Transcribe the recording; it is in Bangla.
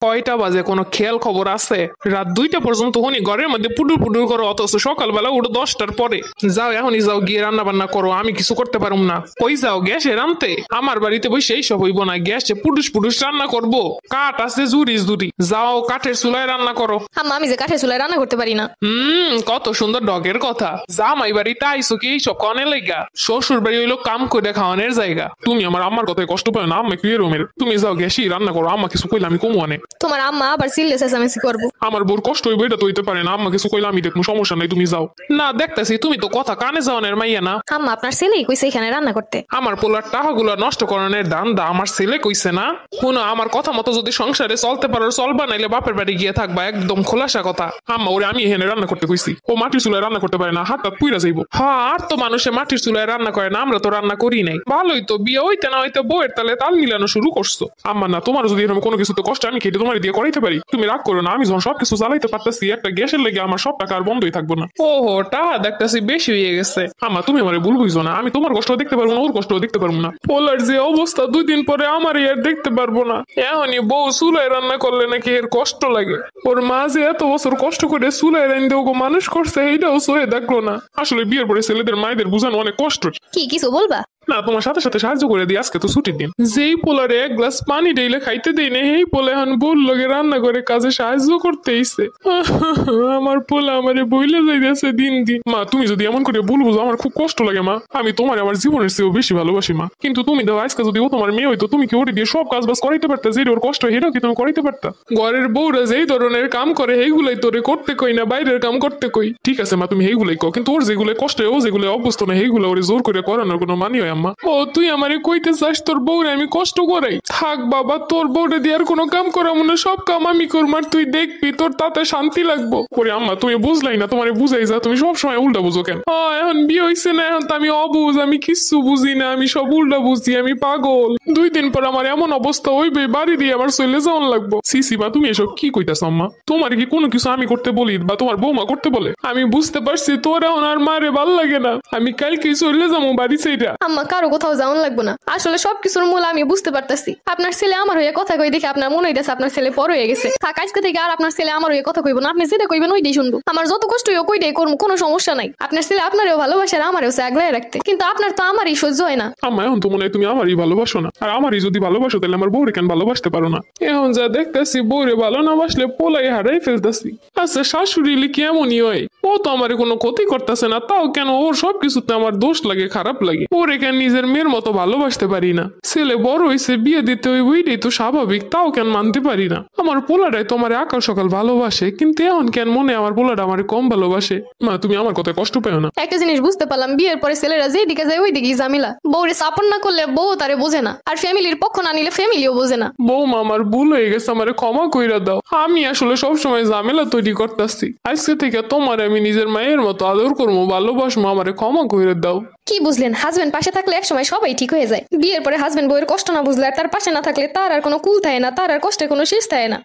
কয়টা বাজে কোনো খেয়াল খবর আছে? রাত 2টা পর্যন্ত হনি ঘরের মধ্যে পুডুর পুডুর করো, অথচ সকালবেলা উঠো 10টার পরে। যাও এখনই যাও, গিয়ে রান্না বান্না করো, আমি কিছু করতে পারুম না। কই যাও? গ্যাসে রানতে? আমার বাড়িতে বসে এইসব হইব না, গ্যাসে পুডুস পুডুস রান্না করবো। কাঠ আছে জুরি জুরি, যাও কাঠের চুলায় রান্না করো। আম্মা আমি যে কাঠের চুলায় রান্না করতে পারি না। কত সুন্দর ডগের কথা। জামাই বাড়িতে আইসো কি এইসব কনে লেগা? শ্বশুর বাড়ি হইলো কাম করে খাওয়ানোর জায়গা। তুমি আমার আম্মার কথায় কষ্ট পাও না? আম্মা কি এরমের? তুমি যাও গ্যাসই রান্না করো, আম্মা কিছু কইলে আমি কমু আনে। তোমার আম্মা আবার চিল্লে চেঁচামেচি করবো। আমার বোর কষ্ট হইবে, এটা তো হইতে পারে না। আম্মা কিছু কইলে আমি দেখবো, সমস্যা নাই, তুমি যাও। না দেখতেছি তুমি তো কথা কানে যাওয়ানের মাইয়া না। আম্মা আপনার ছেলেই কইছে এখানে রান্না করতে। আমার পোলার টাকাগুলো নষ্ট করানোর দান্দা আমার ছেলে কইছে না? শুনো, আমার কথা মতো যদি সংসারে চলতে পারো চলবা, নাইলে বাপের বাড়ি গিয়ে থাকবা, একদম খোলাসা কথা। আম্মা ওরে আমি এখানে রান্না করতে কইছি, ও মাটির চুলায় রান্না করতে পারে না, হাত হাত পুইরা যাইবো। হ্যাঁ, আর তো মানুষে মাটির চুলায় রান্না করে না, আমরা তো রান্না করি নাই। ভালোই তো, বিয়ে হইতে না হইতে বউয়ের তালে তাল মিলানো শুরু করছো। আম্মা না, তোমার যদি এরকম কোনো কিছু তো কষ্ট আমি খেটে তোমার দিয়ে করাইতে পারি, তুমি রাগ করো না। আমি যখন সবকিছু চালাইতে পারতেছি, একটা গ্যাসের লেগে আমার সব টাকা আর বন্ধই থাকবো না। ওহো, টাকা দেখতেছি বেশি হয়ে গেছে। আম্মা তুমি আমার ভুল বুঝছো না, আমি তোমার কষ্ট দেখতে পারবো না, ওর কষ্ট দেখতে পারবো না। পোলার যে অবস্থা, 2 দিন পরে আমার আর দেখতে পারবো না। এখনই বউ চুলায় রান্না করলে নাকি এর কষ্ট লাগে। ওর মা যে এত বছর কষ্ট করে চুলায় রান্না ওকে মানুষ করছে, এইটাও সহে দেখলো না। আসলে বিয়ের পরে ছেলেদের মায়েদের বুঝানো অনেক কষ্ট। কি কিছু বলবা? না, তোমার সাথে সাথে সাহায্য করে দিই, আজকে তো ছুটির দিন। যেই পোলারে 1 গ্লাস পানি ডেইলে খাইতে দেই না, এই পোলা এখন বল লগে রান্না করে কাজে সাহায্য করতে ইচ্ছে। আমার পোলা আমারে বইলে যাইতেছে দিন দিন। মা তুমি যদি এমন করে ভুল বুঝো, আমার খুব কষ্ট লাগে মা। আমি তোমার আমার জীবনের চেয়েও বেশি ভালোবাসি মা। কিন্তু তুমি দাও, আজকে যদি ও তোমার মেয়ে হইতো, তুমি কি ওরে দিয়ে সব কাজ বাজ করাইতে পারতা? যে ওর কষ্ট হেটাও কি তুমি করাইতে পারতা? ঘরের বউরা যেই ধরনের কাম করে সেইগুলাই তোরে করতে কই না, বাইরের কাম করতে কই। ঠিক আছে মা, তুমি সেইগুলাই কও, কিন্তু ওর যেগুলো কষ্ট ও যেগুলো অভ্যস্ত না, সেইগুলো ওরে জোর করে করানোর কোনো মানি হয় আম্মা? ও তুই আমারে কইতে চাস তোর বউরে আমি কষ্ট করাই? থাক বাবা, তোর বউরে দিয়ে আর কোনো কাম করাবো না, সব কাম আমি করবো, আর তুই দেখবি তোর তাতে শান্তি লাগবো। ওরে আম্মা তুমি বুঝলাই না, তোমারে বুঝাই যা, তুমি সবসময় উল্টা বুঝো কেন? এখন বিয়ে হইছে না, এখন তো আমি অবুঝ, আমি কিচ্ছু বুঝি না, আমি সব উল্টা বুঝি, আমি পাগল। 2 দিন পর আমার এমন অবস্থা হইবে, বাড়ি দিয়ে আমার চলে যাওয়ান লাগবো। সিসি বা তুমি এসব কি কইতাছ আম্মা? তোমার কি কোনো কিছু আমি করতে বলি বা তোমার বৌমা করতে বলে? আমি বুঝতে পারছি তোর এখন আর মারে ভাল লাগে না, আমি কালকে চলে যাবো বাড়ি ছেড়া। আম্মা কারো কোথাও যাওয়ান লাগবো না। আসলে সবকিছুর মূল আমি বুঝতে পারতেছি। আপনার ছেলে আমার হয়ে কথা কই দেখে আপনার মনে হইতেছে আপনার ছেলে বড় হয়ে গেছে। থাক, আজকে থেকে আর আপনার ছেলে আমার হয়ে কথা কইব না। আপনি যেটা কইবেন ওইটাই শুনবো। আমার যত কষ্ট হোক ওইটাই করবো, কোনো সমস্যা নাই। আপনার ছেলে আপনারও ভালোবাসে আর আমারও আগলায় রাখতে, কিন্তু আপনার তো আমারই সহ্য হয় না। আম্মা এখন তো মনে হয় তুমি আমারই ভালোবাসো না, আর আমারই যদি ভালোবাসো তাহলে আমার বউরে কেন ভালোবাসতে পারো না? এখন যা দেখতেছি বউরে ভালো না বাসলে পোলাই হারাই ফেলতেছি। আচ্ছা শাশুড়ি কি এমনই হয়? ও তো আমার কোনো ক্ষতি করতেছে না, তাও কেন ওর সবকিছুতে আমার দোষ লাগে, খারাপ লাগে। ওরে কেন নিজের মেয়ের মতো ভালোবাসতে পারি না? ছেলে বড় হয়েছে, বিয়ে দিতে হইব, ওইটাই তো স্বাভাবিক, তাও কেন মানতে পারি না? আমার পোলাটাই তোমার আকাল সকাল ভালোবাসে, কিন্তু এখন কেন মনে আমার পোলাটা আমার কম ভালোবাসে? মা তুমি আমার কথায় কষ্ট পেও না। একটা জিনিস বুঝতে পারলাম, বিয়ের পরে ছেলেরা যেদিকে যায় ওই দিকেই ঝামেলা। বউরে সাপোর্ট না করলে বউ তারে বোঝে না, আর ফ্যামিলির পক্ষ না নিলে ফ্যামিলিও বোঝে না। বৌমা আমার ভুল হয়ে গেছে, আমারে ক্ষমা কইরা দাও। আমি আসলে সবসময় ঝামেলা তৈরি করতেছি। আজকে থেকে তোমার আমি নিজের মায়ের মতো আদর করবো, ভালোবাসবো, আমারে ক্ষমা কইরা দাও। কি বুঝলেন? হাজবেন্ড পাশে থাকলে একসময় সবাই ঠিক হয়ে যায়। বিয়ের পরে হাজবেন্ড বউয়ের কষ্ট না বুঝলে আর তার পাশে না থাকলে তার আর কোনো কুল থাকে না, তার আর কষ্টে কোনো শেষ থাকে না।